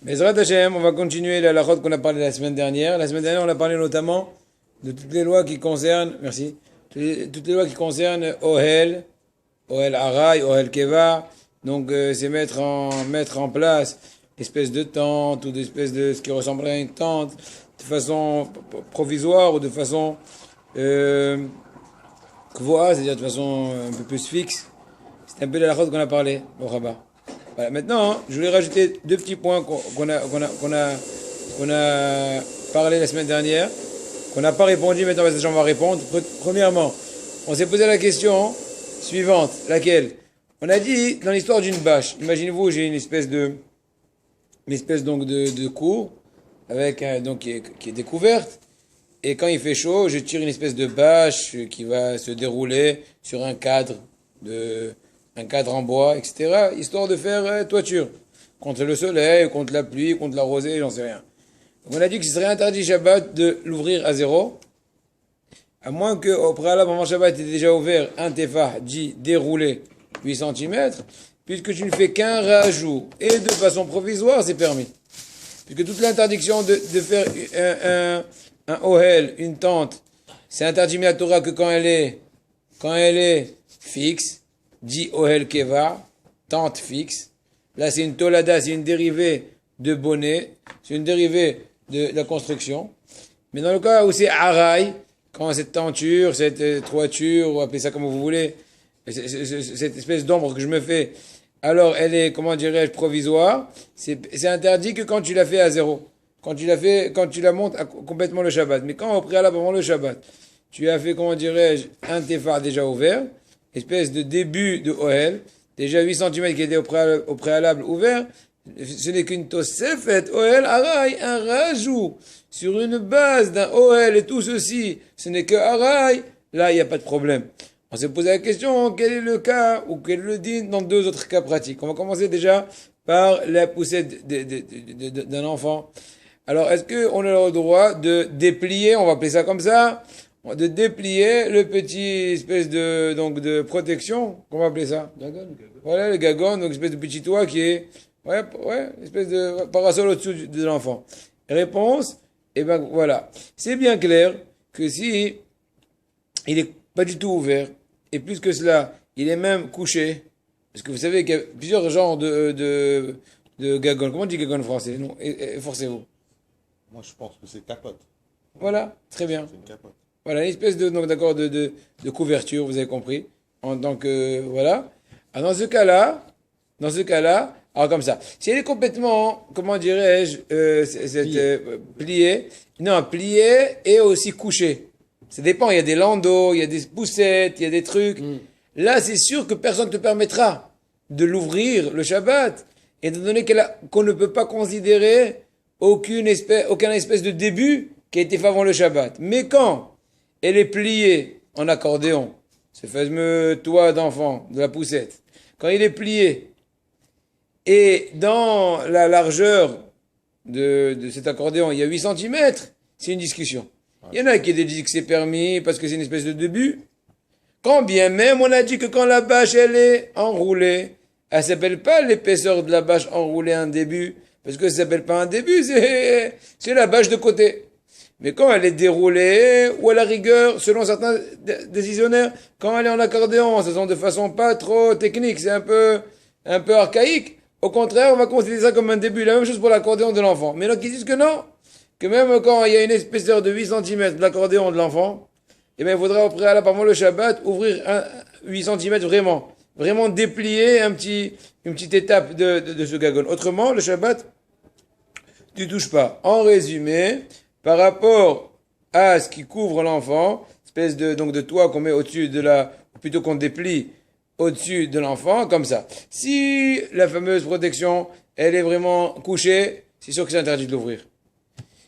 Bezrat Hashem, on va continuer la halachot qu'on a parlé la semaine dernière. La semaine dernière, on a parlé notamment de toutes les lois qui concernent, merci, toutes les lois qui concernent Ohel Aray, Ohel Keva. Donc, c'est mettre en place espèce de tente ou d'espèce de ce qui ressemblerait à une tente de façon provisoire ou de façon kvoa, c'est-à-dire de façon un peu plus fixe. C'est un peu la halachot qu'on a parlé au rabat. Voilà. Maintenant, je voulais rajouter deux petits points qu'on a parlé la semaine dernière, qu'on n'a pas répondu. Maintenant, on va répondre. Premièrement, on s'est posé la question suivante, laquelle on a dit dans l'histoire d'une bâche. Imaginez-vous, j'ai une espèce donc de cour avec donc qui est découverte. Et quand il fait chaud, je tire une espèce de bâche qui va se dérouler sur un cadre en bois, etc., histoire de faire toiture. Contre le soleil, contre la pluie, contre la rosée, j'en sais rien. Donc on a dit que ce serait interdit Shabbat de l'ouvrir à zéro, à moins qu'au préalable, avant Shabbat, il était déjà ouvert un tefah, dit déroulé 8 cm, puisque tu ne fais qu'un rajout, et de façon provisoire, c'est permis. Puisque toute l'interdiction de faire un ohel, une tente, c'est interdit à la Torah que quand elle est fixe, dit Ohel Keva, tente fixe. Là, c'est une tolada, c'est une dérivée de bonnet, c'est une dérivée de la construction. Mais dans le cas où c'est Aray, quand cette tenture, cette toiture, ou appelez ça comme vous voulez, cette espèce d'ombre que je me fais, alors elle est, comment dirais-je, provisoire, c'est interdit que quand tu la fais à zéro. Quand tu la montes complètement le Shabbat. Mais quand au préalable avant le Shabbat, tu as fait, comment dirais-je, un tefar déjà ouvert, espèce de début de Ohel, déjà 8 cm qui était au préalable ouvert, ce n'est qu'une tosefet, Ohel Aray, un rajout sur une base d'un Ohel et tout ceci, ce n'est que Aray, là il n'y a pas de problème. On s'est posé la question, quel est le cas, ou quel est le din dans deux autres cas pratiques. On va commencer déjà par la poussette d'un enfant. Alors, est-ce qu'on a le droit de déplier, on va appeler ça comme ça, de déplier le petit espèce de protection, comment on va appeler ça? Gagon. Voilà, le gagon, donc espèce de petit toit qui est, espèce de parasol au-dessus de l'enfant. Réponse, voilà. C'est bien clair que si il est pas du tout ouvert, et plus que cela, il est même couché, parce que vous savez qu'il y a plusieurs genres de gagon. Comment on dit gagon en français? Non, forcez-vous. Moi, je pense que c'est capote. Voilà, très bien. C'est une capote. Voilà, une espèce de couverture, vous avez compris. En tant que, voilà. Alors, dans ce cas-là, alors comme ça. Si elle est complètement, comment dirais-je, pliée, non, pliée et aussi couchée. Ça dépend, il y a des landaux, il y a des poussettes, il y a des trucs. Là, c'est sûr que personne ne te permettra de l'ouvrir le Shabbat, étant donné qu'on ne peut pas considérer aucun espèce de début qui a été fait avant le Shabbat. Mais quand elle est pliée en accordéon, ce fameux toit d'enfant, de la poussette, quand il est plié, et dans la largeur de cet accordéon, il y a 8 cm, c'est une discussion. Il y en a qui disent que c'est permis parce que c'est une espèce de début. Quand bien même on a dit que quand la bâche elle est enroulée, elle s'appelle pas l'épaisseur de la bâche enroulée un début, parce que ça s'appelle pas un début, c'est la bâche de côté. Mais quand elle est déroulée, ou à la rigueur, selon certains décisionnaires, quand elle est en accordéon, ce sont de façon pas trop technique, c'est un peu archaïque. Au contraire, on va considérer ça comme un début. La même chose pour l'accordéon de l'enfant. Mais donc ils disent que non, que même quand il y a une épaisseur de 8 cm de l'accordéon de l'enfant, eh bien, il faudra au préalable, avant le Shabbat, ouvrir 8 cm vraiment déplier une petite étape de ce gagon. Autrement, le Shabbat, tu touches pas. En résumé, par rapport à ce qui couvre l'enfant, espèce de toit qu'on met au-dessus plutôt qu'on déplie au-dessus de l'enfant, comme ça. Si la fameuse protection, elle est vraiment couchée, c'est sûr que c'est interdit de l'ouvrir.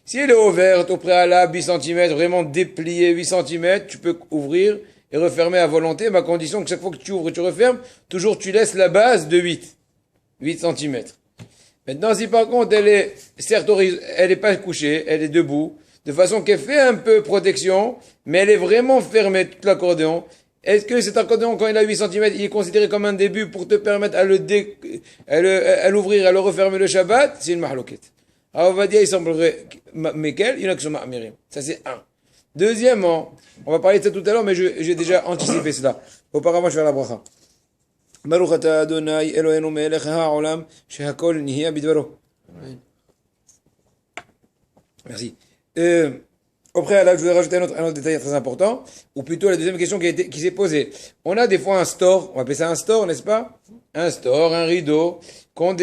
Si elle est ouverte au préalable 8 cm, vraiment dépliée 8 cm, tu peux ouvrir et refermer à volonté, mais à condition que chaque fois que tu ouvres et tu refermes, toujours tu laisses la base de 8 cm. Maintenant, si par contre elle est, certes, elle est pas couchée, elle est debout, de façon qu'elle fait un peu protection, mais elle est vraiment fermée, toute l'accordéon, Est-ce que cet accordéon, quand il a 8 cm, il est considéré comme un début pour te permettre à l'ouvrir, à le refermer le Shabbat? C'est une mahloquette. Alors on va dire, il semblerait, mais il y en a qui sont ma'amirim. Ça c'est un. Deuxièmement, on va parler de ça tout à l'heure, mais j'ai déjà anticipé cela. Auparavant, je vais faire la bracha. Baruch ata Adonai Eloheinu melech ha'olam shehakol nihya bidvaro. Merci. Au préalable, je voudrais rajouter un autre détail très important, ou plutôt la deuxième question qui s'est posée. On a des fois un store, on va appeler ça un store, n'est-ce pas? Un store, un rideau, qu'on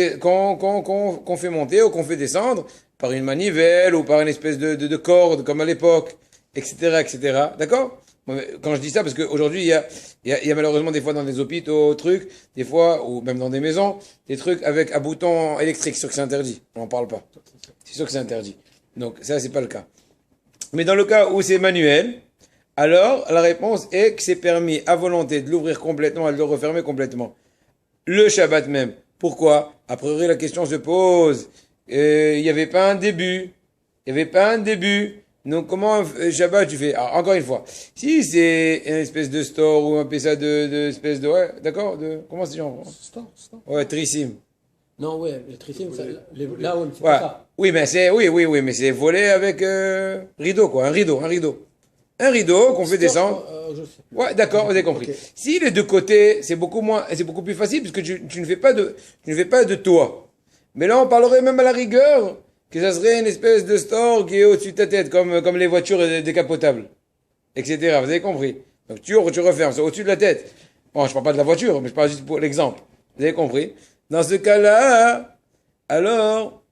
fait monter ou qu'on fait descendre par une manivelle ou par une espèce de corde, comme à l'époque, etc., etc. D'accord? Quand je dis ça, parce qu'aujourd'hui, il y a malheureusement des fois dans des hôpitaux, trucs, des fois, ou même dans des maisons, des trucs avec un bouton électrique. C'est sûr que c'est interdit. On n'en parle pas. C'est sûr que c'est interdit. Donc, ça, c'est pas le cas. Mais dans le cas où c'est manuel, alors, la réponse est que c'est permis à volonté de l'ouvrir complètement et de le refermer complètement. Le Shabbat même. Pourquoi? A priori, la question se pose. Il n'y avait pas un début. Il n'y avait pas un début. Donc, comment Shabbat tu fais? Alors, encore une fois. Si c'est une espèce de store ou un PSA de espèce de, ouais, d'accord? Comment c'est en France? Store. Ouais, Trissim. Non, ouais, le trissim, là où c'est Ouais. ça. Oui, mais oui, mais c'est volé avec rideau, quoi. Un rideau. Un rideau qu'on fait descendre. Je sais. Ouais, d'accord, vous avez compris. Ok. Si les deux côtés, c'est beaucoup plus facile puisque tu ne fais pas de toit. Mais là, on parlerait même à la rigueur que ça serait une espèce de store qui est au-dessus de ta tête, comme les voitures décapotables, etc. Vous avez compris. Donc tu refermes, c'est au-dessus de la tête. Bon, je parle pas de la voiture, mais je parle juste pour l'exemple. Vous avez compris. Dans ce cas-là, alors,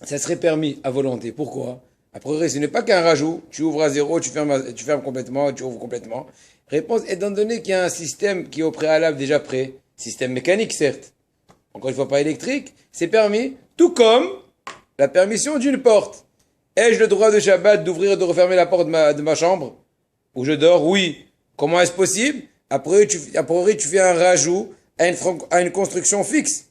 ça serait permis à volonté. Pourquoi? A priori, ce n'est pas qu'un rajout. Tu ouvres à zéro, tu fermes complètement, tu ouvres complètement. Réponse, étant donné qu'il y a un système qui est au préalable déjà prêt, système mécanique certes, encore une fois pas électrique, c'est permis, tout comme la permission d'une porte. Ai-je le droit de Shabbat d'ouvrir et de refermer la porte de ma chambre où je dors? Oui. Comment est-ce possible? A priori, tu fais un rajout à une construction fixe.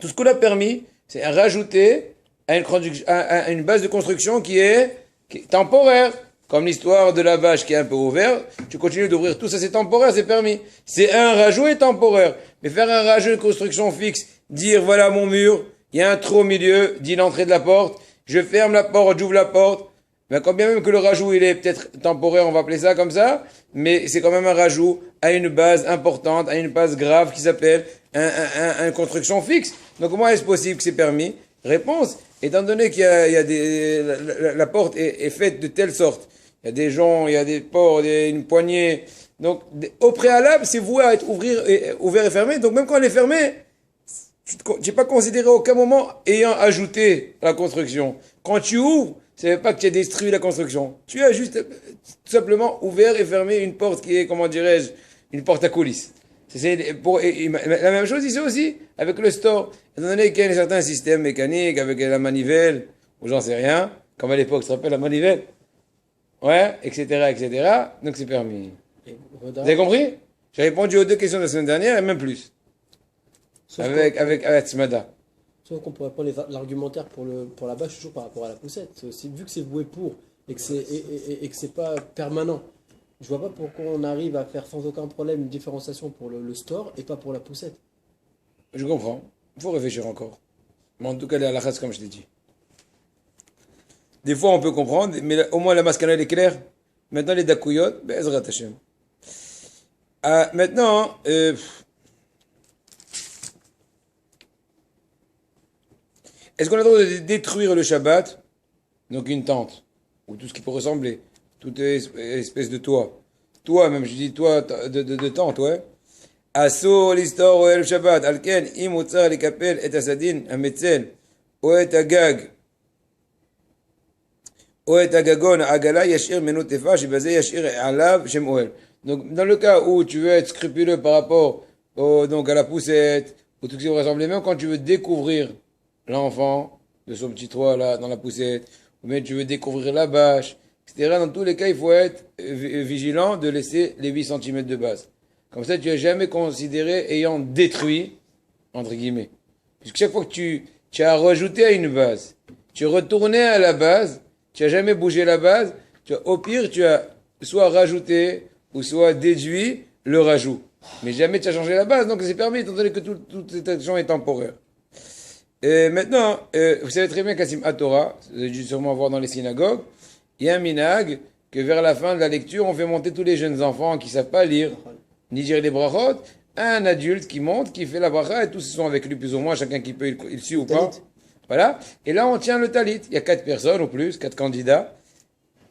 Tout ce qu'on a permis, c'est rajouter à une base de construction qui est temporaire. Comme l'histoire de la vache qui est un peu ouverte, tu continues d'ouvrir tout ça, c'est temporaire, c'est permis. C'est un rajout et temporaire. Mais faire un rajout de construction fixe, dire voilà mon mur, il y a un trou au milieu, dit l'entrée de la porte, je ferme la porte, j'ouvre la porte. Mais quand bien même que le rajout il est peut-être temporaire, on va appeler ça comme ça, mais c'est quand même un rajout à une base importante, à une base grave qui s'appelle une construction fixe. Donc comment est-ce possible que c'est permis? Réponse, étant donné qu'il y a la porte est faite de telle sorte, il y a des joncs, il y a des ports, une poignée, donc au préalable c'est voué à être ouvert et fermé, donc même quand elle est fermée, tu n'es pas considéré à aucun moment ayant ajouté la construction. Quand tu ouvres, ça ne veut pas que tu as détruit la construction. Tu as juste tout simplement ouvert et fermé une porte qui est, comment dirais-je, une porte à coulisses. La même chose ici aussi, avec le store. Étant donné qu'il y a un certain système mécanique avec la manivelle, ou j'en sais rien, comme à l'époque, ça s'appelle la manivelle. Ouais, etc., etc. Donc c'est permis. Vous avez compris? J'ai répondu aux deux questions de la semaine dernière et même plus. Avec Tzmada. Sauf qu'on pourrait prendre l'argumentaire pour la bâche toujours par rapport à la poussette. C'est aussi, vu que c'est voué pour et que c'est pas permanent, je vois pas pourquoi on arrive à faire sans aucun problème une différenciation pour le store et pas pour la poussette. Je comprends. Il faut réfléchir encore. Mais en tout cas, les halachas, comme je l'ai dit. Des fois, on peut comprendre, mais au moins la maskana, elle est claire. Maintenant, les dakouyot, Ezrat Hashem. Maintenant, est-ce qu'on a le droit de détruire le Shabbat? Donc une tente, ou tout ce qui peut ressembler, toute espèce de toit. Toit même, je dis toit de tente, ouais. Asso l'histoire ou el Shabbat, alken im utzar likapel et asadin ametzel, ou et agag, ou et agagon agala yashir menu tefa, shibazé yashir alav shem oel. Donc dans le cas où tu veux être scrupuleux par rapport donc à la poussette, ou tout ce qui peut ressembler, même quand tu veux découvrir l'enfant de son petit toit là dans la poussette, ou bien tu veux découvrir la bâche, etc. Dans tous les cas, il faut être vigilant de laisser les 8 cm de base. Comme ça, tu n'es jamais considéré ayant détruit, entre guillemets. Puisque chaque fois que tu as rajouté à une base, tu es retourné à la base, tu n'as jamais bougé la base, au pire, tu as soit rajouté, ou soit déduit le rajout. Mais jamais tu as changé la base, donc c'est permis, étant donné que toute cette action est temporaire. Et maintenant, vous savez très bien qu'à Simchat Torah, vous avez dû sûrement voir dans les synagogues, il y a un minhag que vers la fin de la lecture, on fait monter tous les jeunes enfants qui ne savent pas lire, ni dire les brachot, un adulte qui monte, qui fait la bracha, et tous sont avec lui plus ou moins, chacun qui peut, il suit ou pas. Voilà. Et là, on tient le talit. Il y a 4 personnes ou plus, 4 candidats,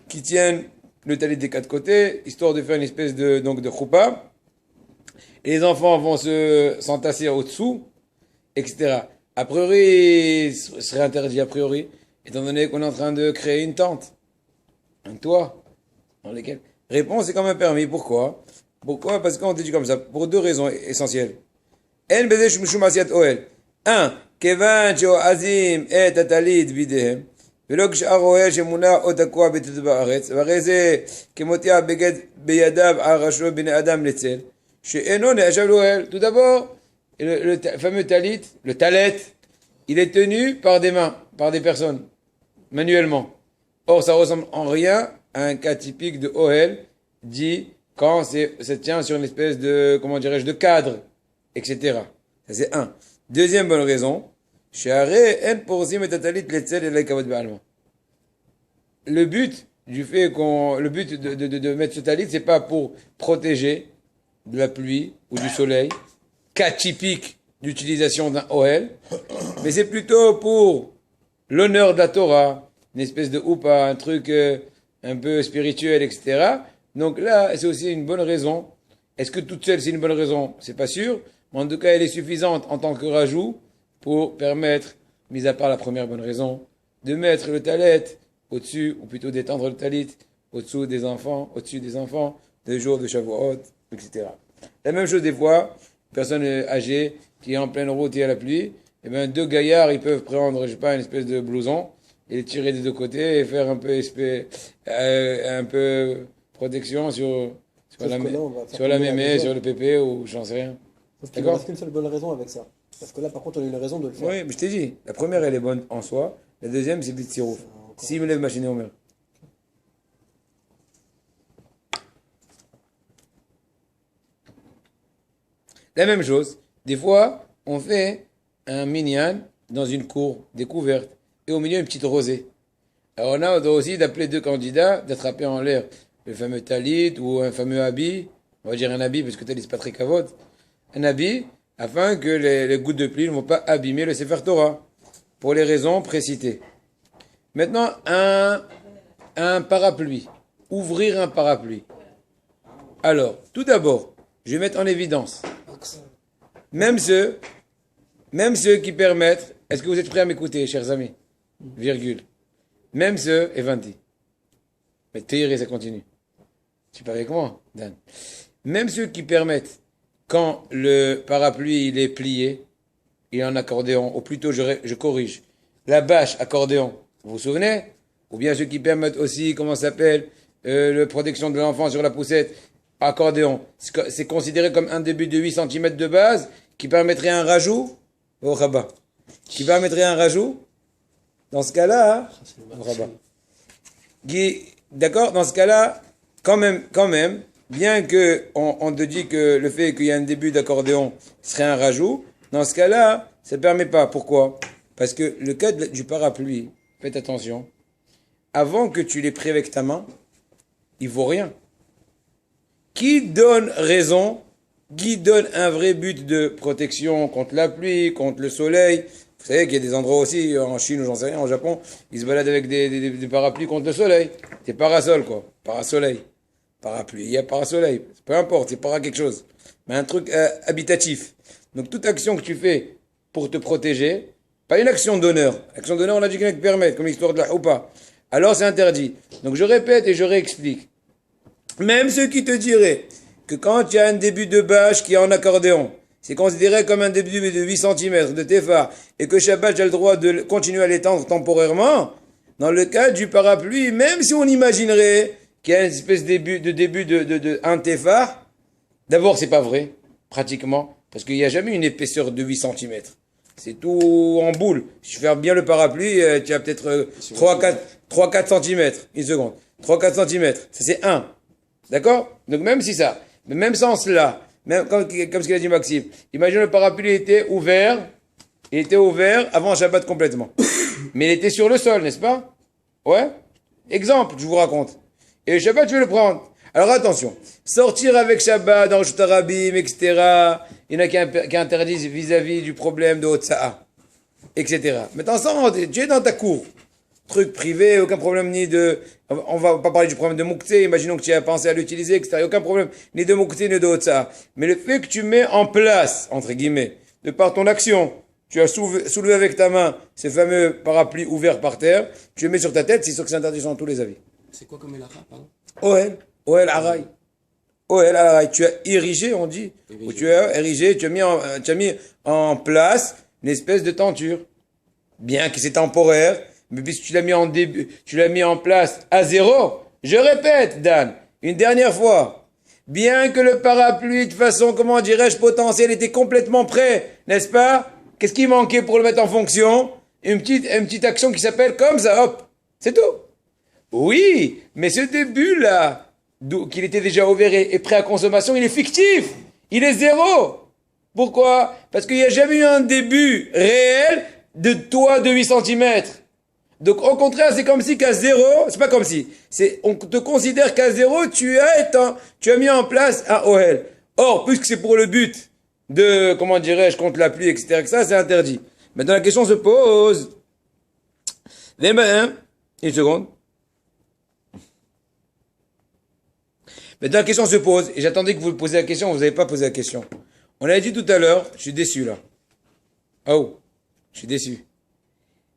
qui tiennent le talit des 4 côtés, histoire de faire une espèce de choupa. Et les enfants vont s'entasser au-dessous, etc. A priori, ce serait interdit a priori, étant donné qu'on est en train de créer une tente, un toit, dans lequel... Réponse, c'est quand même permis. Pourquoi? Pourquoi? Parce qu'on dit comme ça, pour 2 raisons essentielles. En bezesh mishum asiyat oel. 1. כיוון שאוהזים את הטלית בידיהם, ולא כשאר אוהל שמונע או תקוע בתת בארץ, והרי זה כמוטיע בגד בידיו על ראשו בני אדם לצל, שאינו נחשב לאוהל. Tout d'abord, le fameux talit, le talet, il est tenu par des mains, par des personnes, manuellement. Or, ça ressemble en rien à un cas typique de Ohel, dit quand ça tient sur une espèce de, comment dirais-je, de cadre, etc. Ça c'est 1. Deuxième bonne raison, le but de mettre ce talit, c'est pas pour protéger de la pluie ou du soleil, cas typique d'utilisation d'un Ohel, mais c'est plutôt pour l'honneur de la Torah, une espèce de houpa, un truc un peu spirituel, etc. Donc là, c'est aussi une bonne raison. Est-ce que toute seule c'est une bonne raison? C'est pas sûr. Mais en tout cas, elle est suffisante en tant que rajout pour permettre, mis à part la première bonne raison, de mettre le talet au-dessus, ou plutôt d'étendre le talit au-dessus des enfants, des jours de Shavuot, etc. La même chose des fois, une personne âgée qui est en pleine route et à la pluie, eh bien 2 gaillards, ils peuvent prendre, je sais pas, une espèce de blouson et le tirer des 2 côtés et faire un peu protection sur la mémé, sur le pépé ou j'en sais rien. Parce qu'il ne reste qu'une seule bonne raison avec ça. Parce que là, par contre, on a une raison de le faire. Oui, mais je t'ai dit, la première, elle est bonne en soi. La deuxième, c'est Bitsirouf. Si me lève machine au mur. La même chose, des fois, on fait un minyan dans une cour découverte et au milieu, une petite rosée. Alors, on a aussi d'appeler 2 candidats, d'attraper en l'air le fameux talit ou un fameux habit. On va dire un habit parce que talit, c'est pas très cavote. Un habit, afin que les gouttes de pluie ne vont pas abîmer le Sefer Torah, pour les raisons précitées. Maintenant, un parapluie. Ouvrir un parapluie. Alors, tout d'abord, je vais mettre en évidence, même ceux qui permettent, est-ce que vous êtes prêts à m'écouter, chers amis? Virgule. Même ceux, et 20. Mais Théiré, ça continue. Tu parles avec moi, Dan. Même ceux qui permettent, quand le parapluie il est plié, il est en accordéon, ou plutôt je corrige, la bâche accordéon, vous vous souvenez? Ou bien ceux qui permettent aussi, comment ça s'appelle, la protection de l'enfant sur la poussette, accordéon. C'est considéré comme un début de 8 cm de base, qui permettrait un rajout au rabat. Qui permettrait un rajout? Dans ce cas-là, au rabat. D'accord? Dans ce cas-là, quand même, bien que on te dit que le fait qu'il y a un début d'accordéon serait un rajout, dans ce cas-là, ça ne permet pas. Pourquoi? Parce que le cas du parapluie, faites attention, avant que tu l'aies pris avec ta main, il vaut rien. Qui donne raison, qui donne un vrai but de protection contre la pluie, contre le soleil? Vous savez qu'il y a des endroits aussi, en Chine ou j'en sais rien, en Japon, ils se baladent avec des parapluies contre le soleil. Des parasols, quoi. Parasoleil. Parapluie, il y a parasoleil, peu importe, c'est para quelque chose, mais un truc habitatif. Donc toute action que tu fais pour te protéger, pas une action d'honneur. Action d'honneur, on a dit qu'il y en a qui permettent, comme l'histoire de la Houpa. Alors c'est interdit. Donc je répète et je réexplique. Même ceux qui te diraient que quand il y a un début de bâche qui est en accordéon, c'est considéré comme un début de 8 cm de Tefar, et que Shabbat, j'ai le droit de continuer à l'étendre temporairement, dans le cas du parapluie, même si on imaginerait qu'il y a une espèce de début de 1 Tefar, d'abord c'est pas vrai, pratiquement, parce qu'il n'y a jamais une épaisseur de 8 cm. C'est tout en boule. Si tu fais bien le parapluie, tu as peut-être 3-4 cm. Une seconde. 3-4 cm. Ça c'est 1. D'accord? Donc même si ça, mais même sans cela, même comme ce qu'il a dit Maxime, imagine le parapluie était ouvert, avant Shabbat complètement. Mais il était sur le sol, n'est-ce pas? Ouais? Exemple, je vous raconte. Et le Shabbat, je vais le prendre. Alors attention, sortir avec Shabbat dans Reshut Harabim, etc. Il y en a qui interdisent vis-à-vis du problème de Hotza'a, etc. Maintenant, tu es dans ta cour. Truc privé, aucun problème ni de... On va pas parler du problème de Mouktsé, imaginons que tu as pensé à l'utiliser, etc. Aucun problème ni de Mouktsé ni de Hotza'a. Mais le fait que tu mets en place, entre guillemets, de par ton action, tu as soulevé avec ta main ces fameux parapluies ouverts par terre, tu les mets sur ta tête, c'est sûr que c'est interdit dans tous les avis. C'est quoi comme Elacha, pardon? OL Araï. OL Araï. Tu as érigé, on dit. Ou tu as érigé, tu as mis en place une espèce de tenture. Bien que c'est temporaire, mais puisque tu l'as mis en début, tu l'as mis en place à zéro. Je répète, Dan, une dernière fois. Bien que le parapluie, de façon, comment dirais-je, potentielle, était complètement prêt, n'est-ce pas? Qu'est-ce qui manquait pour le mettre en fonction? Une petite action qui s'appelle comme ça, hop. C'est tout. Oui, mais ce début-là, qu'il était déjà ouvert et prêt à consommation, il est fictif. Il est zéro. Pourquoi? Parce qu'il n'y a jamais eu un début réel de toi de 8 cm. Donc, au contraire, c'est comme si qu'à zéro, c'est pas comme si, on te considère qu'à zéro, tu as mis en place un OL. Or, puisque c'est pour le but de, comment dirais-je, contre la pluie, etc., que ça, c'est interdit. Maintenant, la question se pose. Les mains, une seconde. Maintenant, la question se pose, et j'attendais que vous posiez la question, vous n'avez pas posé la question. On a dit tout à l'heure, je suis déçu là. Oh, je suis déçu.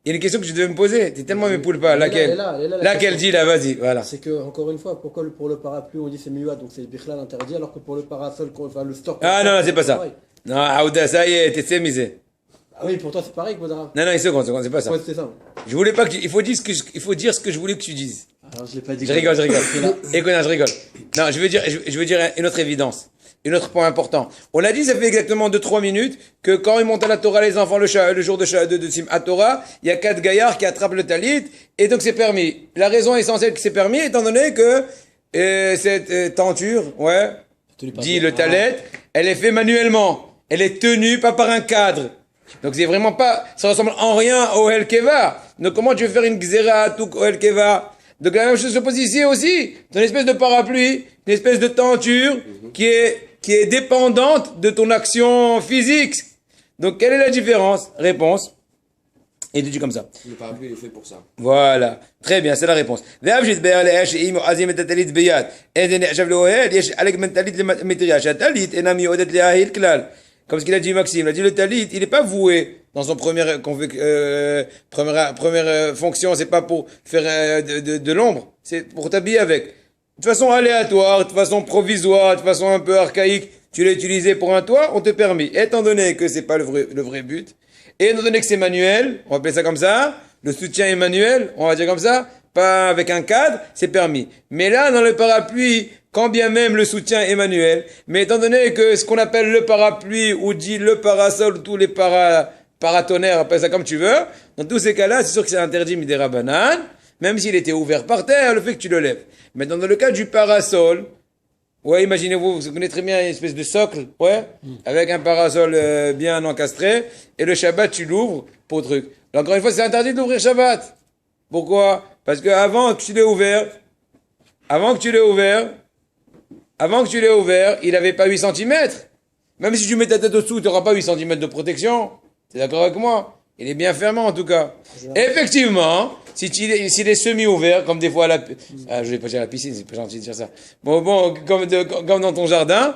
Il y a une question que je devais me poser, t'es tellement mes poules pas, laquelle? Laquelle, dis là, vas-y, voilà. C'est que, encore une fois, pourquoi pour le parapluie on dit c'est mieux, donc c'est Bichlal interdit, alors que pour le parasol, le store... Ah non, c'est pas ça. Non, Aouda, ça y est, t'es sémisé. Ah oui, pour toi c'est pareil, Kvodara. Non, une seconde, c'est pas ça. Ouais, c'est ça. Je voulais pas que il faut dire ce que je voulais que tu dises. Alors je l'ai pas dit. Je rigole. Écoute, non, je rigole. Non, je veux dire une autre évidence. Un autre point important. On a dit, ça fait exactement 2-3 minutes, que quand ils montent à la Torah, les enfants, le jour de Simchat Torah, il y a 4 gaillards qui attrapent le talit, et donc c'est permis. La raison essentielle que c'est permis, étant donné que cette tenture, dit le talet, elle est faite manuellement. Elle est tenue pas par un cadre. Donc c'est vraiment pas, ça ressemble en rien au El Keva. Donc comment tu veux faire une xéra à tout au El Keva? Donc la même chose se pose ici aussi. C'est une espèce de parapluie, une espèce de tenture qui est dépendante de ton action physique. Donc quelle est la différence? Réponse. Et tu dis comme ça. Le parapluie est fait pour ça. Voilà. Très bien, c'est la réponse. Comme ce qu'il a dit Maxime, il a dit le talit, il n'est pas voué dans son première fonction, c'est pas pour faire de l'ombre, c'est pour t'habiller avec. De façon aléatoire, de façon provisoire, de façon un peu archaïque, tu l'as utilisé pour un toit, on te permet. Étant donné que c'est pas le vrai but, et étant donné que c'est manuel, on va appeler ça comme ça, le soutien est manuel, on va dire comme ça, pas avec un cadre, c'est permis. Mais là, dans le parapluie, quand bien même le soutien est manuel, mais étant donné que ce qu'on appelle le parapluie, ou dit le parasol, tous les paratonnerres, appelle ça comme tu veux, dans tous ces cas-là, c'est sûr que c'est interdit midera banane, même s'il était ouvert par terre, le fait que tu le lèves. Mais dans le cas du parasol, imaginez-vous, vous connaissez très bien une espèce de socle, avec un parasol bien encastré, et le Shabbat, tu l'ouvres pour truc. Alors, encore une fois, c'est interdit d'ouvrir Shabbat. Pourquoi? Parce que avant que tu l'aies ouvert, il n'avait pas 8 cm. Même si tu mets ta tête au-dessous, tu n'auras pas 8 cm de protection. T'es d'accord avec moi? Il est bien fermé en tout cas. Effectivement, s'il est semi-ouvert, comme des fois je vais pas dire à la piscine, c'est pas gentil de dire ça. Bon, comme dans ton jardin,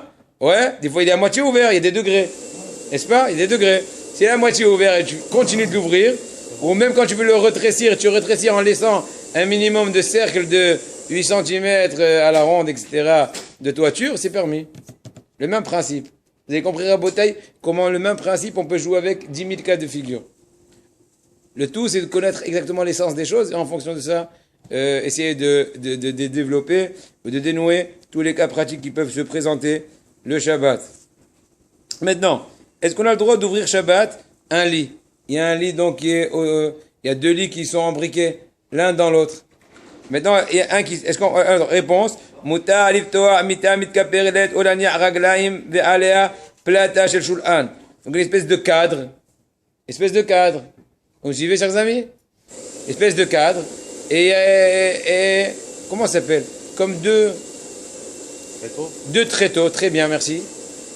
des fois il est à moitié ouvert, il y a des degrés. N'est-ce pas? Il y a des degrés. S'il est à moitié ouvert et tu continues de l'ouvrir, ou même quand tu veux le retrécir, tu retrécis en laissant un minimum de cercle de 8 cm à la ronde, etc., de toiture, c'est permis. Le même principe. Vous avez compris, Rabotaï, comment le même principe, on peut jouer avec 10 000 cas de figure. Le tout, c'est de connaître exactement l'essence des choses, et en fonction de ça, essayer de développer, ou de dénouer tous les cas pratiques qui peuvent se présenter le Shabbat. Maintenant, est-ce qu'on a le droit d'ouvrir Shabbat un lit? Il y a un lit, donc, il y a 2 lits qui sont embriqués l'un dans l'autre. Maintenant, il y a un qui, est-ce qu'on, alors, réponse, muta aliftoa mita mitkaperelet olania raglaim ve'alea plata shel shul'an. Donc une espèce de cadre. Espèce de cadre. Vous suivez, chers amis? Espèce de cadre. Et comment ça s'appelle? Comme deux tréteaux, très bien, merci.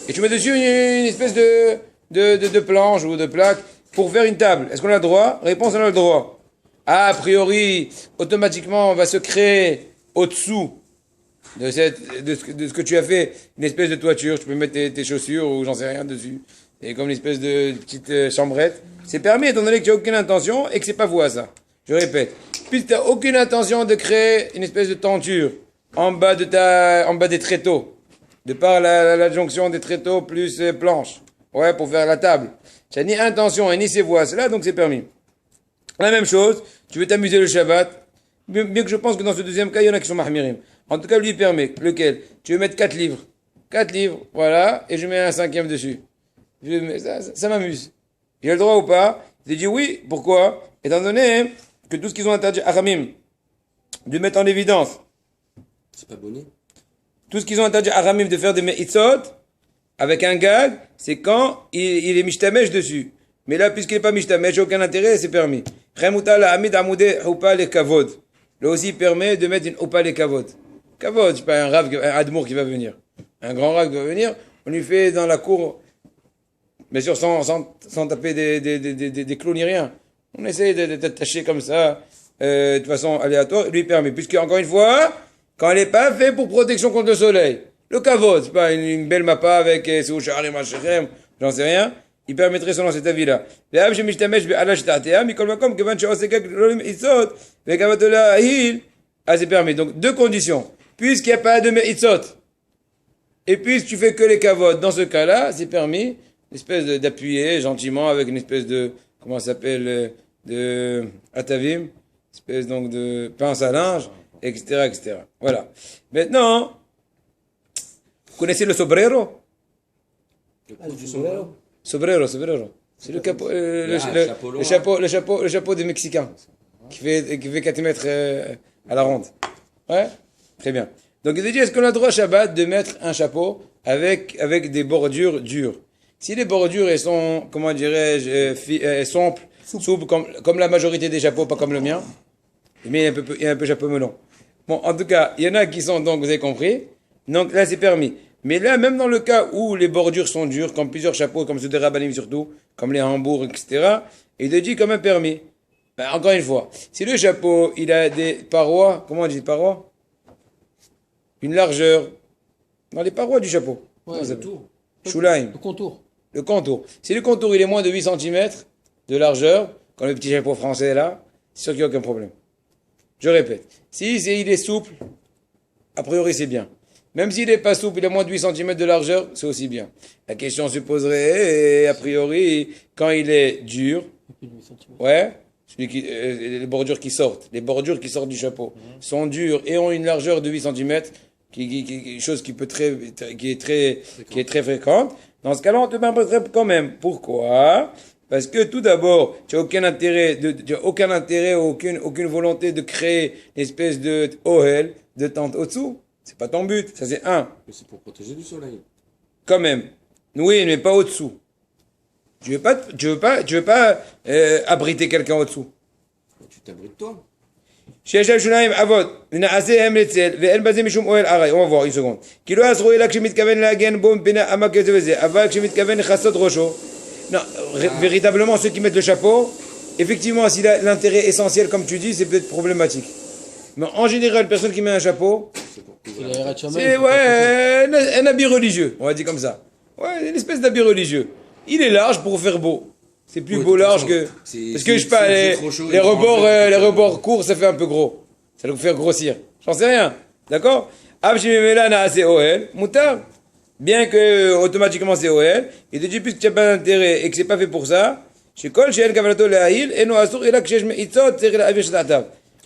Et tu mets dessus une espèce de planche ou de plaque pour faire une table. Est-ce qu'on a le droit? Réponse, on a le droit. Ah, a priori, automatiquement, on va se créer au-dessous de ce que tu as fait, une espèce de toiture. Tu peux mettre tes chaussures ou j'en sais rien dessus. Et comme une espèce de petite chambrette. C'est permis étant donné que tu n'as aucune intention et que c'est pas vous à ça. Je répète. Puisque tu n'as aucune intention de créer une espèce de tenture en bas des tréteaux. De par la jonction des tréteaux plus planche. Ouais, pour faire la table. Tu n'as ni intention et ni ces voies, cela, donc c'est permis. La même chose, tu veux t'amuser le Shabbat, bien que je pense que dans ce deuxième cas, il y en a qui sont mahmirim. En tout cas, lui permet. Lequel? Tu veux mettre 4 livres. 4 livres, voilà, et je mets un 5e dessus. Ça m'amuse. J'ai le droit ou pas? Il dit oui, pourquoi? Étant donné que tout ce qu'ils ont interdit à Ramim, de mettre en évidence, C'est pas bonnet. tout ce qu'ils ont interdit à Ramim de faire des me'itzot, avec un gag, c'est quand il est mishtamesh dessus. Mais là, puisqu'il n'est pas mishtamesh, aucun intérêt, c'est permis. Là aussi permet de mettre une houpa les kavod. Kavod, c'est pas un rav, un admour qui va venir. Un grand rav qui va venir, on lui fait dans la cour, bien sûr sans taper des clous ni rien. On essaye d'attacher comme ça, de façon aléatoire, lui permet. Puisque, encore une fois, quand elle n'est pas faite pour protection contre le soleil, le kavod, c'est pas une belle mappa avec j'en sais rien, il permettrait selon cet avis-là. C'est permis. Donc, deux conditions. Puisqu'il n'y a pas de me'itzot, et puisque tu fais que les kavod, dans ce cas-là, c'est permis, une espèce d'appuyer gentiment avec une espèce de, comment ça s'appelle, de atavim, espèce donc de pince à linge, etc., etc. Voilà. Maintenant, vous connaissez le sobrero? Sobrero. C'est le chapeau des Mexicains, qui fait 4 mètres à la ronde. Ouais? Très bien. Donc, il dit, est-ce qu'on a le droit, Shabbat, de mettre un chapeau avec des bordures dures? Si les bordures, elles sont, comment dirais-je, souples, comme la majorité des chapeaux, pas comme le mien, mais il y a un peu chapeau melon. Bon, en tout cas, il y en a qui sont, donc, vous avez compris. Donc, là, c'est permis. Mais là, même dans le cas où les bordures sont dures, comme plusieurs chapeaux, comme ceux des Rabbanim surtout, comme les Hambourg, etc., il te dit quand même permis. Ben, encore une fois, si le chapeau, il a des parois, comment on dit parois? Une largeur, dans les parois du chapeau. Ouais, le tour. Shulaim. Le contour. Le contour. Si le contour, il est moins de 8 cm de largeur, comme le petit chapeau français là, c'est sûr qu'il n'y a aucun problème. Je répète. Si il est souple, a priori c'est bien. Même s'il n'est pas souple, il a moins de 8 cm de largeur, c'est aussi bien. La question se poserait, a priori, quand il est dur, ouais, les bordures qui sortent du chapeau sont dures et ont une largeur de 8 cm, chose qui est très fréquente. Dans ce cas-là, on te permettrait quand même. Pourquoi? Parce que tout d'abord, tu n'as aucun intérêt, aucune volonté de créer une espèce de ohel, de tente au-dessous. C'est pas ton but, ça c'est un. Mais c'est pour protéger du soleil. Quand même. Oui, mais pas au-dessous. Tu veux pas abriter quelqu'un au-dessous. Tu t'abrites toi. On va voir une seconde. Non, véritablement, ceux qui mettent le chapeau, effectivement, si l'intérêt essentiel, comme tu dis, c'est peut-être problématique. Mais en général, personne qui met un chapeau, c'est un habit religieux, on va dire comme ça. Ouais, une espèce d'habit religieux. Il est large pour faire beau. C'est plus beau large que... Parce que je sais pas, les rebords courts, ça fait un peu gros. Ça doit faire grossir. J'en sais rien. D'accord? C'est OL, moutar. Bien que automatiquement c'est OL, il te dit puisque tu n'as pas d'intérêt et que c'est pas fait pour ça,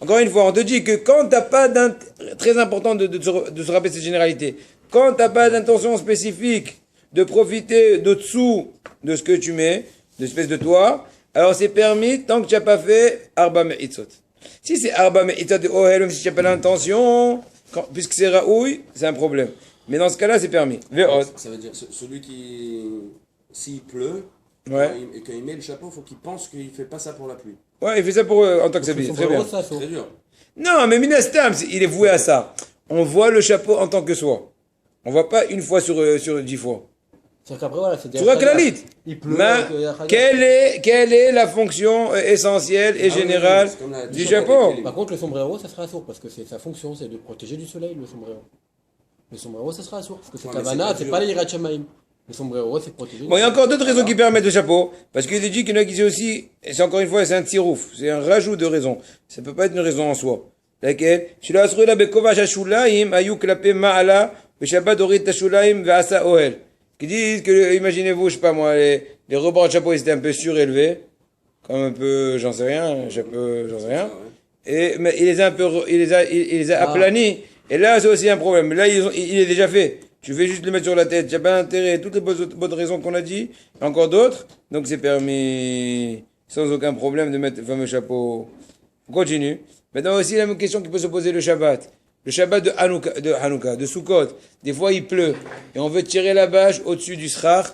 encore une fois, on te dit que quand t'as pas d'intérêt, très important de se rappeler cette généralité, quand t'as pas d'intention spécifique de profiter d'au-dessous de ce que tu mets, de espèce de toi, alors c'est permis tant que tu n'as pas fait Arba Me'itzot. Si c'est Arba Me'ita de Ohel, même si tu n'as pas l'intention, puisque c'est Raoui, c'est un problème. Mais dans ce cas-là, c'est permis. Ve'od. Ça veut dire celui qui, s'il pleut, Ouais. quand il met le chapeau, faut qu'il pense qu'il fait pas ça pour la pluie. Ouais, il fait ça pour en tant que s'habiller. Très bien. Ça, sauf. Très dur. Non, mais Minastam, il est voué à ça. On voit le chapeau en tant que soi. On voit pas une fois sur 10 fois. C'est qu'après, voilà, c'est Tu vois que la lit. Il pleut. Mais donc, y a Chagat. quelle est la fonction essentielle et Ah oui, générale oui, c'est comme la- du du chapeau? chapeau. Par contre, le sombrero, ça sera assourd parce que c'est sa fonction, c'est de protéger du soleil, le sombrero. Le sombrero, ça sera assourd parce que c'est Ouais, mais Kavana, c'est pas c'est dur. pas les Hirachamaim. Le sombrero, c'est protéger. Bon, il y a encore d'autres raisons qui permettent le chapeau. Parce qu'il est dit qu'il y en a qui disent aussi, et c'est encore une fois, c'est un tirouf. C'est un rajout de raison. Ça peut pas être une raison en soi. Laquelle? Shila asrula bekovash hashulaim ayu klape ma'ala beshabbat orit hashulaim ve'asa ohel. Qui disent que, imaginez-vous, je sais pas moi, les rebords de chapeau, ils étaient un peu surélevés. Comme un peu, j'en sais rien, chapeau, j'en sais rien. Et, mais il les a un peu, il les a aplanis. Et là, c'est aussi un problème. Là, il est déjà fait. Tu fais juste le mettre sur la tête. Tu n'as pas intérêt. Toutes les bonnes raisons qu'on a dit. Encore d'autres. Donc, c'est permis sans aucun problème de mettre le fameux chapeau. On continue. Maintenant, aussi, la même question qui peut se poser le Shabbat. Le Shabbat de Hanouka, de Sukkot. Des fois, il pleut. Et on veut tirer la bâche au-dessus du Srach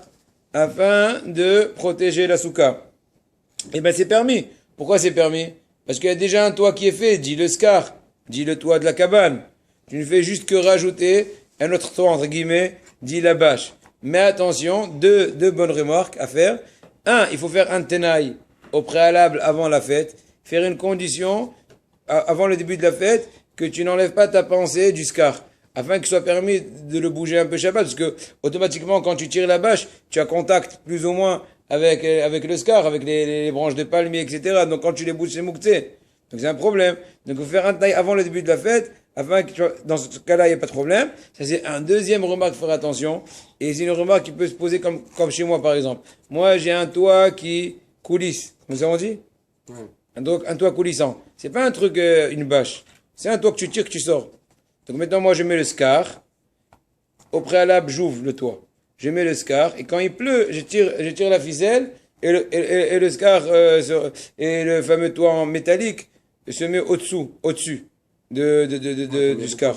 afin de protéger la Souka. Eh ben, c'est permis. Pourquoi c'est permis? Parce qu'il y a déjà un toit qui est fait. Dit le Scar. Dit le toit de la cabane. Tu ne fais juste que rajouter un autre toit, entre guillemets, dit la bâche. Mais attention, deux bonnes remarques à faire. Un, il faut faire un tenaille au préalable avant la fête. Faire une condition avant le début de la fête que tu n'enlèves pas ta pensée du scar. Afin qu'il soit permis de le bouger un peu Shabbat. Parce que, automatiquement, quand tu tires la bâche, tu as contact plus ou moins avec le scar, avec les branches de palmier, etc. Donc, quand tu les bouges, c'est mouktsé. Donc, c'est un problème. Donc, il faut faire un taille avant le début de la fête, afin que dans ce cas-là, il n'y a pas de problème. Ça, c'est un deuxième remarque, faire attention. Et c'est une remarque qui peut se poser comme chez moi, par exemple. Moi, j'ai un toit qui coulisse. Vous avez dit? Ouais. Un toit coulissant. C'est pas un truc, une bâche. C'est un toit que tu tires, que tu sors. Donc, maintenant, moi, je mets le scar. Au préalable, j'ouvre le toit. Je mets le scar. Et quand il pleut, je tire la ficelle. Et le scar, et le fameux toit en métallique se met au-dessus du scar.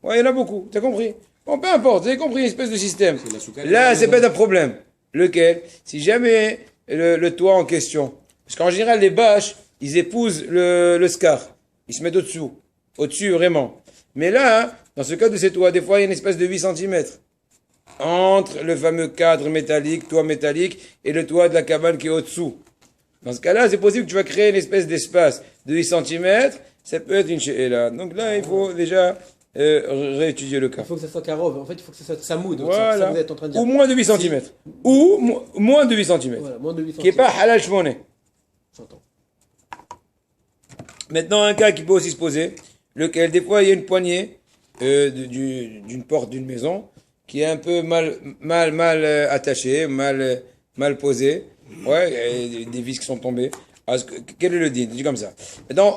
Ouais, il y en a beaucoup, t'as compris? Bon, peu importe, vous avez compris, une espèce de système. Là, c'est pas un problème. Lequel? Si jamais le toit en question. Parce qu'en général, les bâches, ils épousent le scar. Ils se mettent au-dessus vraiment. Mais là, dans ce cas de ces toits, des fois, il y a une espèce de 8 cm entre le fameux cadre métallique, toit métallique, et le toit de la cabane qui est au-dessous. Dans ce cas-là, c'est possible que tu vas créer une espèce d'espace de 8 cm. Ça peut être une she'ela. Donc là, il faut déjà réétudier le cas. Il faut que ça soit carov. En fait, il faut que ça soit samoud. Donc, Voilà. ça, vous êtes en train de dire. Ou moins de 8 cm. Ou moins de 8 cm. Voilà, moins de 8 Qui n'est pas halal shmoné. J'entends. Maintenant, un cas qui peut aussi se poser, lequel, des fois, il y a une poignée d'une porte d'une maison qui est un peu mal attachée, mal posée. Ouais, et des vis qui sont tombées. Alors, quel est le din? Dis comme ça.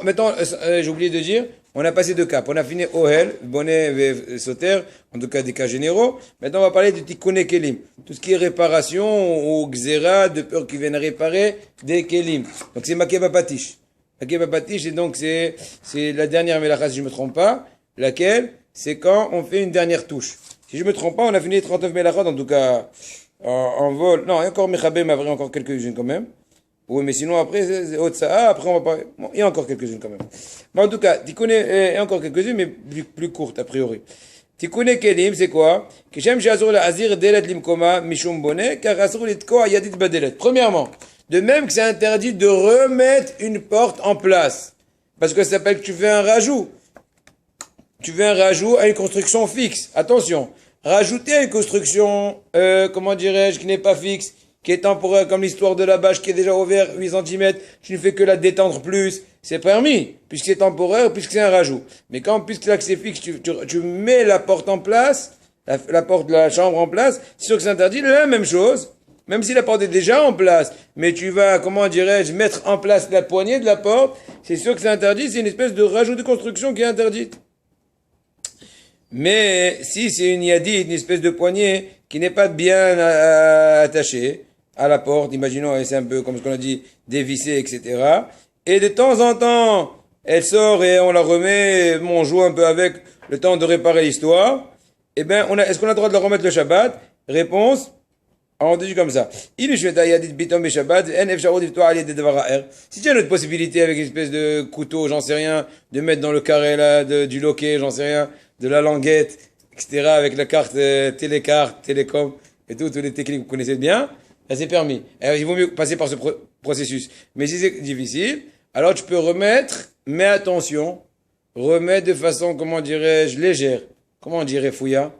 Maintenant, j'ai oublié de dire, on a passé deux caps. On a fini Ohel, Bonnet, Soter, en tout cas des cas généraux. Maintenant, on va parler de Tikkun Kelim. Tout ce qui est réparation ou Xéra, de peur qu'ils viennent réparer des Kelim. Donc, c'est Makeba Patish. Makeba Patish, et donc, c'est la dernière Melacha, si je me trompe pas. Laquelle? C'est quand on fait une dernière touche. Si je me trompe pas, on a fini les 39 Melachot, en tout cas, en vol. Non, il y a encore Mechabé, mais encore quelques-unes quand même. Oui, mais sinon après, c'est Otsa'a, après on va pas, bon, il y a encore quelques-unes quand même. Mais en tout cas, tu connais, il y a encore quelques-unes, mais plus courtes, a priori. Tu connais Kelim, c'est quoi? Kishem Shazur la Azir Delet Limkoma Mishum Bonnet, car Asur Litko Ayadit Badelet. Premièrement, de même que c'est interdit de remettre une porte en place. Parce que ça s'appelle que tu fais un rajout. Tu fais un rajout à une construction fixe. Attention. Rajouter à une construction, comment dirais-je, qui n'est pas fixe, qui est temporaire, comme l'histoire de la bâche qui est déjà ouverte 8 cm, tu ne fais que la détendre plus, c'est permis, puisque c'est temporaire, puisque c'est un rajout. Mais puisque là que c'est fixe, tu mets la porte en place, la porte de la chambre en place, c'est sûr que c'est interdit, la même chose, même si la porte est déjà en place, mais tu vas, comment dirais-je, mettre en place la poignée de la porte, c'est sûr que c'est interdit, c'est une espèce de rajout de construction qui est interdite. Mais si c'est une yadid, une espèce de poignée qui n'est pas bien attachée à la porte, imaginons, c'est un peu comme ce qu'on a dit, dévissé, etc. Et de temps en temps, elle sort et on la remet, bon, on joue un peu avec le temps de réparer l'histoire, eh ben, est-ce qu'on a le droit de la remettre le Shabbat? Réponse, alors on dit comme ça. Si tu as une autre possibilité avec une espèce de couteau, j'en sais rien, de mettre dans le carré là, du loquet, j'en sais rien, de la languette, etc., avec la carte télécarte, télécom, et toutes les techniques que vous connaissez bien, là c'est permis. Alors, il vaut mieux passer par ce processus. Mais si c'est difficile, alors tu peux remettre, mais attention, remettre de façon, comment dirais-je, légère. Comment on dirait fouilla?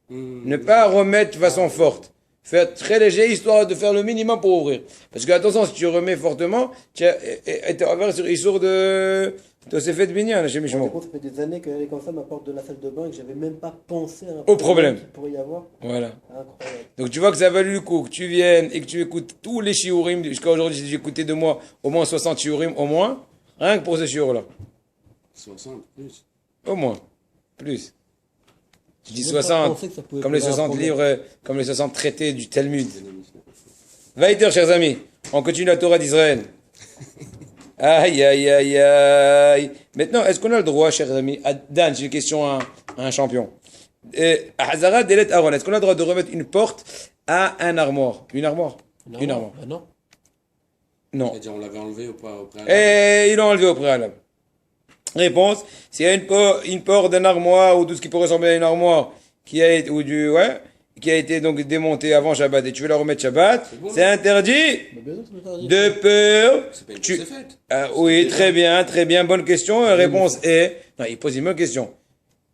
Ne pas remettre de façon forte. Faire très léger, histoire de faire le minimum pour ouvrir. Parce que attention, si tu remets fortement, tu vas sur Issour de Tosefet Binyan, chez Mishmo. Ça fait des années que j'allais comme ça, ma porte de la salle de bain, et que j'avais même pas pensé à un Au problème. qu'il pourrait y avoir. Voilà. Incroyable. Donc tu vois que ça a valu le coup, que tu viennes et que tu écoutes tous les shiurim. Jusqu'à aujourd'hui, j'ai écouté de moi au moins 60 shiurim, au moins. Rien que pour ce shiur-là. 60 plus. Au moins. Plus. Je dis J'ai même pas 60, pensé que ça pouvait comme les poser un 60 problème. livres, comme les 60 traités du Talmud. Vaïter, chers amis, on continue la Torah d'Israël. Aïe, aïe, aïe, aïe. Maintenant, est-ce qu'on a le droit, chers amis, Dan, j'ai une question à un champion. À Hazara, Delet Aaron, est-ce qu'on a le droit de remettre une porte à un armoire? Une armoire? Une armoire. Bah non. Non. C'est-à-dire, on l'avait enlevé au préalable. Et ils l'ont enlevé au préalable. Réponse, s'il y a une porte d'un armoire ou tout ce qui peut ressembler à une armoire qui a été, qui a été donc démontée avant Shabbat et tu veux la remettre Shabbat, c'est interdit Bah, bien sûr, c'est interdit. de peur. C'est pas une Tu, chose faite. oui, très bien, bonne question. La réponse est, non, il pose une bonne question.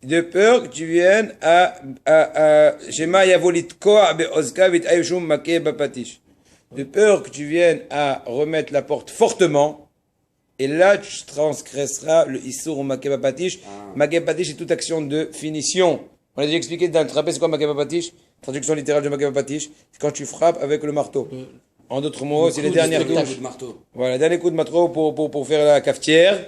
De peur que tu viennes Shema Yavolit Koa Be'ozka Vit Ayushum Make Bapatish. De peur que tu viennes à remettre la porte fortement. Et là, tu transgresseras le Issour Makeba Patish. Makeba Patish est toute action de finition. On a déjà expliqué dans le trapèze, c'est quoi Makeba Patish? Traduction littérale de Makeba Patish. C'est quand tu frappes avec le marteau. En d'autres mots, c'est les dernières Spectacle touches. de marteau. Voilà, dernier coup de marteau pour faire la cafetière.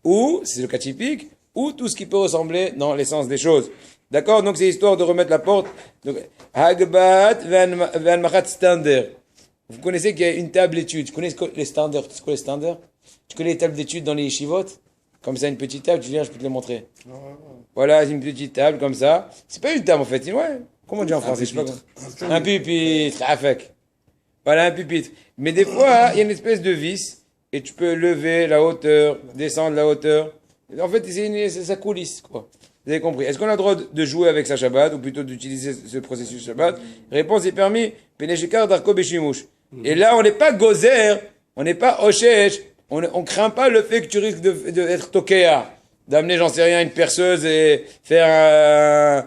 Ou, c'est le cas typique, ou tout ce qui peut ressembler dans l'essence des choses. D'accord? Donc c'est histoire de remettre la porte. Donc, Hagbat Van Machat Stander. Vous connaissez qu'il y a une table d'études. Tu connais les standards? C'est quoi les standards? Tu connais les tables d'études dans les yeshivot? Comme ça, une petite table, tu viens, je peux te les montrer. Voilà, une petite table comme ça. C'est pas une table en fait, ouais. Comment on dit en français? Je sais pas. Un pupitre, afek. Voilà, un pupitre. Mais des fois, il y a une espèce de vis et tu peux lever la hauteur, descendre la hauteur. En fait, c'est sa coulisse, quoi. Vous avez compris. Est-ce qu'on a le droit de jouer avec sa Shabbat ou plutôt d'utiliser ce processus Shabbat? Réponse est permis. Peneshikar Darko Beshimush. Et là, on n'est pas gozer, on n'est pas oshesh. On craint pas le fait que tu risques d'être tokéa, d'amener, j'en sais rien, une perceuse et faire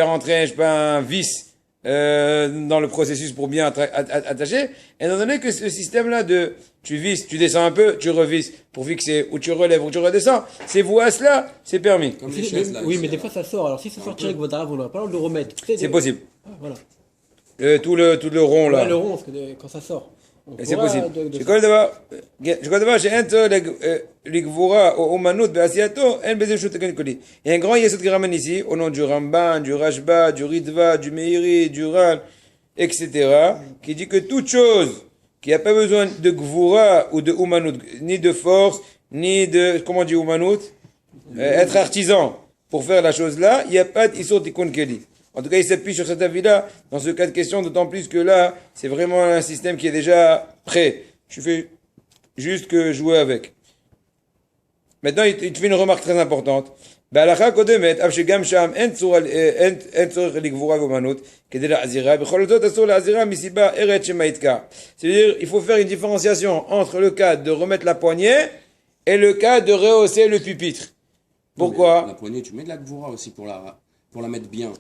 entrer, je sais pas, un vis dans le processus pour bien attacher. Étant donné que ce système-là de tu visses, tu descends un peu, tu revisses pour fixer, ou tu relèves, ou tu redescends, ces voies-là, c'est permis. Comme les chaises là. Oui, ici, mais des là. fois ça sort. Alors si ça sort tiré avec votre arabe, on n'a pas le droit de le remettre. C'est possible. Ah, voilà. Tout le rond là. Ouais, le rond, parce que quand ça sort. On C'est pourra possible. de- שכל דבר שאין צורך לגבורה או אומנות בעשייתו, אין בזה שום תקן כללי. Il y a un grand yesod qui ramène ici, au nom du Ramban, du Rashba, du Ritva, du Meiri, du Ran, etc., qui dit que toute chose qui n'a pas besoin de gvura ou de umanut, ni de force, ni de, comment on dit umanut, être artisan pour faire la chose là, il n'y a pas d'issur tikkun keli. En tout cas, il s'appuie sur cet avis-là, dans ce cas de question, d'autant plus que là, c'est vraiment un système qui est déjà prêt. Tu fais juste que jouer avec. Maintenant, il te fait une remarque très importante. בהלכה קודמת, אף שגם שם אין צורך לגבורה ואומנות כדי לעזירה, בכל זאת אסור לעזירה מסיבה ארץ שמא יתקע. C'est-à-dire, il faut faire une différenciation entre le cas de remettre la poignée et le cas de rehausser le pupitre. Pourquoi? La poignée, tu mets de la gvoura aussi pour la mettre bien.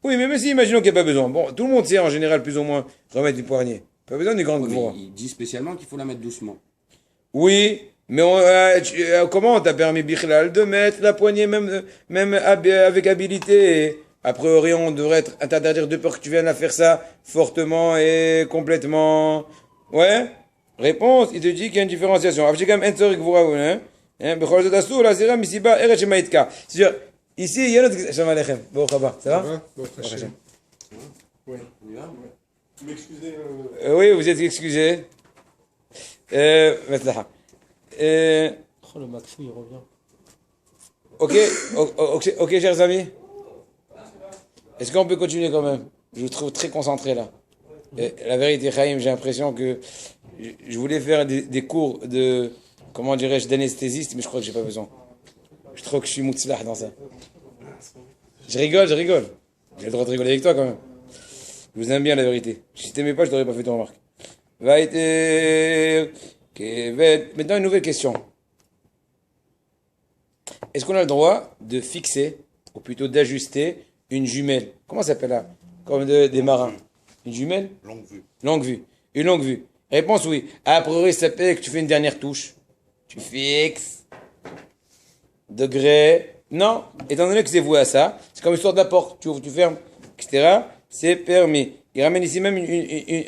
Oui, mais si, imaginons qu'il n'y a pas besoin. Bon, tout le monde sait en général plus ou moins remettre du poignet. Pas besoin d'une grande Ouais, mais gvura. il dit spécialement qu'il faut la mettre doucement. Oui, mais comment on t'a permis, Bichlal, de mettre la poignée même avec habilité? A priori, on devrait t'interdire de peur que tu viennes à faire ça fortement et complètement. Ouais? Réponse, il te dit qu'il y a une différenciation. C'est-à-dire, ici, il y a notre... Shalom Aleichem. Baruch haba. Ça va? Baruch Hashem. On y va? Vous m'excusez Oui, vous êtes excusé. Maslaha. Oh, le McFou, il revient. Ok, chers amis. Est-ce qu'on peut continuer quand même? Je vous trouve très concentré là. Et la vérité, Chaim, j'ai l'impression que je voulais faire des cours de, comment dirais-je, d'anesthésiste, mais je crois que j'ai pas besoin. Je trouve que je suis moutzlah dans ça. Je rigole. J'ai le droit de rigoler avec toi quand même. Je vous aime bien la vérité. Si t'aimais pas, je t'aurais pas fait ton remarque. Maintenant, une nouvelle question. Est-ce qu'on a le droit de fixer, ou plutôt d'ajuster, une jumelle? Comment ça s'appelle là? Comme des marins. Une jumelle? Longue vue. Longue vue. Une longue vue. Réponse oui. A priori, ça s'appelle que tu fais une dernière touche. Tu fixes. Degré. Non. Étant donné que c'est voué à ça, c'est comme l'histoire de la porte. Tu ouvres, tu fermes, etc. C'est permis. Il ramène ici même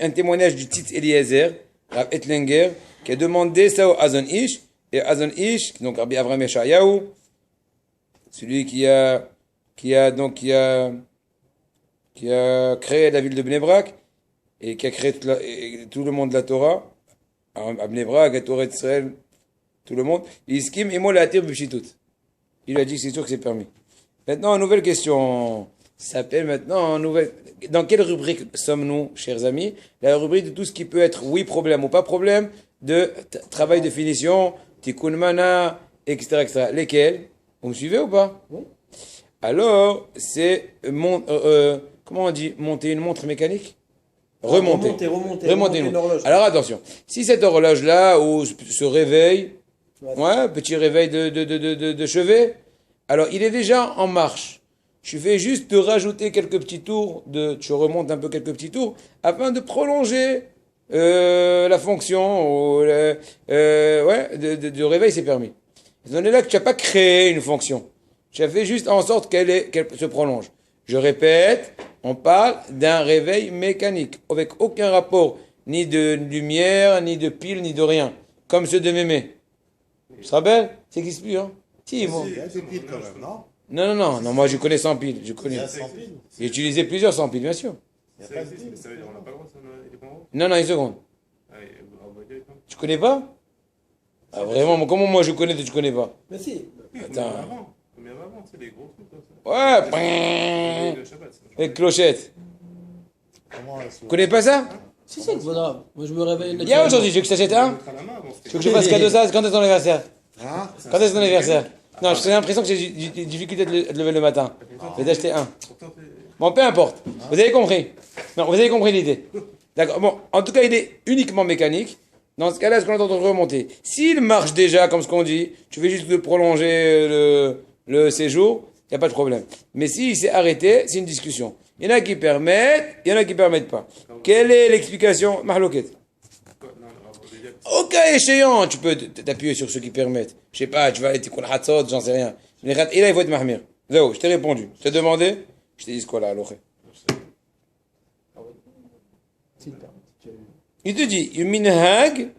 un témoignage du Tzitz Eliezer, Rav Etlinger, qui a demandé ça au Hazon Ish. Et Hazon Ish, donc Rabbi Avraham Yeshayahu, celui qui a créé la ville de Bnei Brak et qui a créé tout le monde de la Torah, à Bnei Brak, à Torah d'Israël, tout le monde, Iskim et moi la tir b'shitut. Il a dit que c'est sûr que c'est permis. Maintenant, nouvelle question. Ça s'appelle maintenant nouvelle. Dans quelle rubrique sommes-nous, chers amis? La rubrique de tout ce qui peut être oui problème ou pas problème, de travail de finition, tikkun mana, etc., etc. Lesquels? Vous me suivez ou pas? Oui. Alors, c'est comment on dit, monter une montre mécanique? Remonter une horloge. Alors attention, si cette horloge-là, ou ce réveil, ouais, petit réveil de chevet, alors il est déjà en marche. Je fais juste de rajouter quelques petits tours, tu remontes un peu quelques petits tours, afin de prolonger la fonction, du réveil, c'est permis. Étant donné là que tu n'as pas créé une fonction, tu as fait juste en sorte qu'elle se prolonge. Je répète, on parle d'un réveil mécanique, avec aucun rapport, ni de lumière, ni de pile, ni de rien, comme ceux de Mémé. Tu te rappelles? Ça n'existe plus, hein? Si, moi. Il y a des piles quand même, non? Non, moi je connais sans pile, je connais. Il y a 100 piles. J'ai utilisé plusieurs sans pile, bien sûr. Il y a pas de piles. Ça veut dire on n'a pas le droit, il est pas en haut. Non, une seconde. Ah, on va dire, il est pas en haut. Tu connais pas? Ah, vraiment, comment moi je connais et tu connais pas? Mais si. Attends. Comme il y avait avant, c'est des gros trucs comme ça. Ouais, Le Shabbat, ça. avec clochette. Comment elles sont? Tu connais pas ça? Si, voilà. Moi, je me réveille. Il y a aujourd'hui, tu veux que je t'achète un? Mettre à la main avant, Tu c'était. veux que je fasse cadeau ça? Quand est ton anniversaire? Hein? Quand est ton anniversaire? Non, j'ai l'impression que j'ai des difficultés de lever le matin. Je vais t'acheter un. Pourtant, Bon, peu importe. Vous avez compris? Non, vous avez compris l'idée. D'accord. Bon, en tout cas, il est uniquement mécanique. Dans ce cas-là, est-ce qu'on attend de remonter? S'il marche déjà, comme ce qu'on dit, tu fais juste de prolonger le séjour, il n'y a pas de problème. Mais s'il s'est arrêté, c'est une discussion. Il y en a qui permettent, il y en a qui ne permettent pas. Quelle est l'explication? Mahlouket. Au cas échéant, tu peux t'appuyer sur ceux qui permettent. Je sais pas, tu vas aller tikkun hatzot, j'en sais rien. Et là, il faut être mahmir. Zéro, je t'ai répondu. Je t'ai demandé, je t'ai dit quoi là, alors. Il te dit, minhag,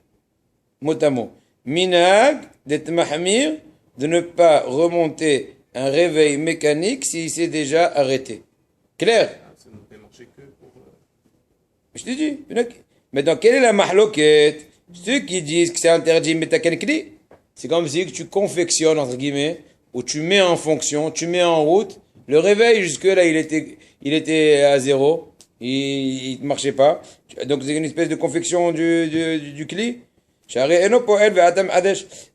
mot à mot, minhag d'être mahmir, de ne pas remonter un réveil mécanique s'il s'est déjà arrêté. Clair? Ça ne peut marcher que pour. Je t'ai dit. Maintenant, quelle est la mahloquette? Ceux qui disent que c'est interdit, mais t'as qu'un clé. C'est comme si tu confectionnes, entre guillemets, ou tu mets en fonction, tu mets en route. Le réveil, jusque-là, il était à zéro. Il ne marchait pas. Donc, c'est une espèce de confection du cli.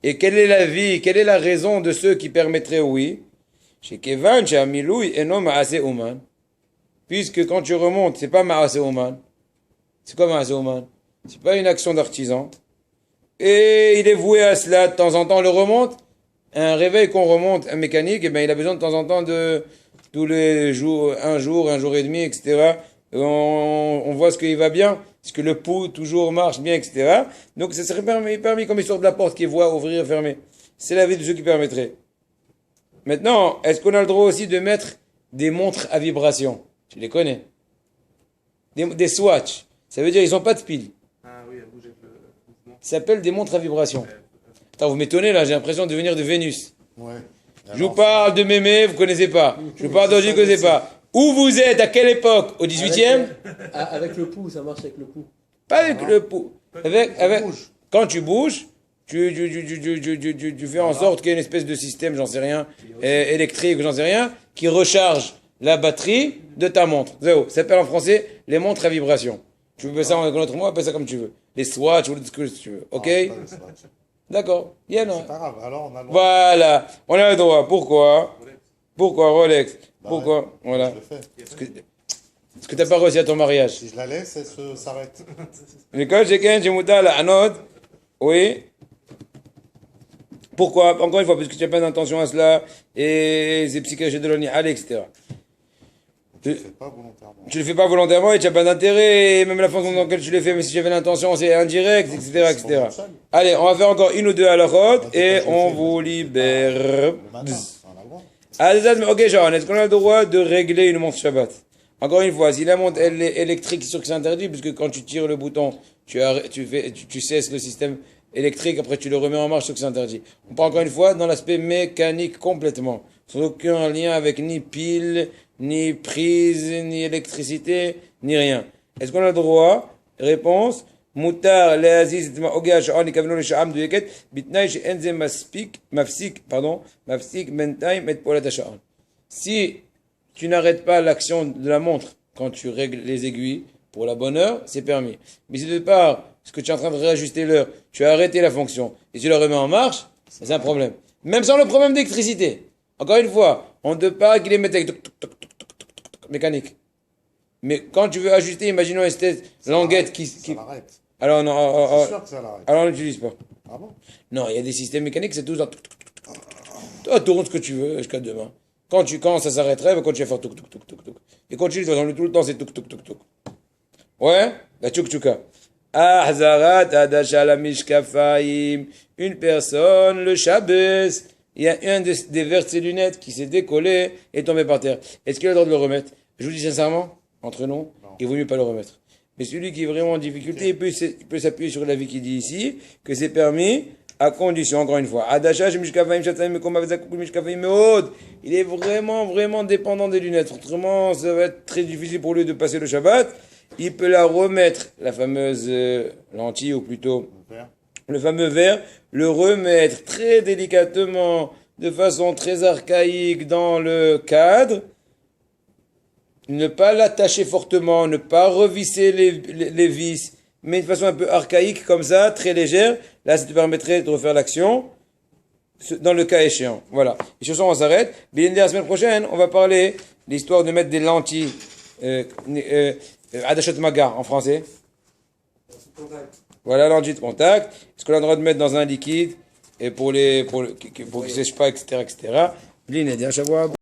Et quelle est la vie, quelle est la raison de ceux qui permettraient oui? Puisque quand tu remontes, c'est pas Ma'ase Oman. C'est quoi Ma'ase Oman? C'est pas une action d'artisan. Et il est voué à cela. De temps en temps, on le remonte. Un réveil qu'on remonte, un mécanique, eh ben, il a besoin de temps en temps de tous les jours, un jour et demi, etc. On voit ce qu'il va bien, ce que le pouls toujours marche bien, etc. Donc, ça serait permis comme histoire de la porte qui voit ouvrir et fermer. C'est la vie de ceux qui permettraient. Maintenant, est-ce qu'on a le droit aussi de mettre des montres à vibration? Tu les connais? Des Swatch. Ça veut dire ils n'ont pas de pile. Ah oui, à bouger avec le mouvement. Ça s'appelle des montres à vibration. Attends, vous m'étonnez là, j'ai l'impression de venir de Vénus. Ouais. Je vous parle de Mémé, vous connaissez pas. Je vous parle d'Oji, vous connaissez pas. Où vous êtes, à quelle époque? Au 18e? Avec le pouls, ça marche avec le pouls. Pas avec le pouls. Quand tu bouges, tu fais en sorte qu'il y ait une espèce de système, j'en sais rien, électrique, j'en sais rien, qui recharge la batterie de ta montre. Zéro. Ça s'appelle en français les montres à vibration. Tu peux appeler ça en un autre mot, appelle ça comme tu veux. Les Swatch ou ce que tu veux. Ok? Ah, pas le swatch. D'accord. Yeah, non. C'est pas grave. Alors, on a le droit. Voilà. On a le droit. Pourquoi? Pourquoi Rolex? Bah Pourquoi? ouais, Voilà. Je le fais. Est-ce que t'as pas réussi à ton mariage? Si je la laisse, elle s'arrête. L'école, j'ai qu'un, j'ai mouta, la anode. Oui. Pourquoi? Encore une fois, parce que tu n'as pas d'intention à cela, et c'est psychologique de l'onial, etc. Je le fais pas volontairement. Tu le fais pas volontairement et tu n'as pas d'intérêt, et même la façon dans laquelle tu le fais, mais si tu avais l'intention, c'est indirect, etc., etc. Allez, on va faire encore une ou deux à la route, et on vous libère. Le matin, on a le droit. Ah, ok, Sharon, est-ce qu'on a le droit de régler une montre Shabbat? Encore une fois, si la montre elle est électrique, c'est sûr que c'est interdit, parce que quand tu tires le bouton, tu cesses le système électrique, après tu le remets en marche, c'est sûr que c'est interdit. On parle encore une fois dans l'aspect mécanique complètement, sans aucun lien avec ni pile, ni prise, ni électricité, ni rien. Est-ce qu'on a le droit? Réponse. Mutar le'aziz et ma'ogeh sha'an likavno le'sha'am mduyeket bitnai she'en ze mafsik bentayim et polat ha'sha'an. Si tu n'arrêtes pas l'action de la montre quand tu règles les aiguilles pour la bonne heure, c'est permis. Mais si de part, ce que tu es en train de réajuster l'heure, tu as arrêté la fonction et tu la remets en marche, c'est un problème. Même sans le problème d'électricité. Encore une fois, on ne peut pas qu'il les mette avec mécanique. Mais quand tu veux ajuster, imaginons une languette qui... Ça l'arrête. Alors non, C'est sûr que ça l'arrête. alors on n'utilise pas. Ah bon? Non, il y a des systèmes mécaniques, c'est tout dans... Toi, tourne ce que tu veux jusqu'à demain. Quand ça s'arrêterait, bah, quand tu vas faire touk touk touk touk touk. Et continue, de toute façon, tout le temps, c'est touk touk touk touk. Ouais? La tchouk tchouka. Ahzarat adasha la mishkafaim. Une personne, le Shabbos, il y a un des verres de ses lunettes qui s'est décollé et est tombé par terre. Est-ce qu'il a le droit de le remettre? Je vous dis sincèrement, entre nous, il vaut mieux pas le remettre. Mais celui qui est vraiment en difficulté, il peut s'appuyer sur l'avis qui dit ici, que c'est permis, à condition, encore une fois. Adasha, il est vraiment dépendant des lunettes. Autrement, ça va être très difficile pour lui de passer le Shabbat. Il peut la remettre, la fameuse lentille, ou plutôt le fameux verre, le remettre très délicatement, de façon très archaïque dans le cadre, ne pas l'attacher fortement, ne pas revisser les vis, mais de façon un peu archaïque comme ça, très légère. Là, ça te permettrait de refaire l'action dans le cas échéant. Voilà. Et sur ça, on s'arrête. Bien, la semaine prochaine, on va parler de l'histoire de mettre des lentilles Adachat Maga en français. Voilà, lentilles de contact. Est-ce qu'on a le droit de mettre dans un liquide et pour qu'ils ne sèchent pas, etc., etc. Blin,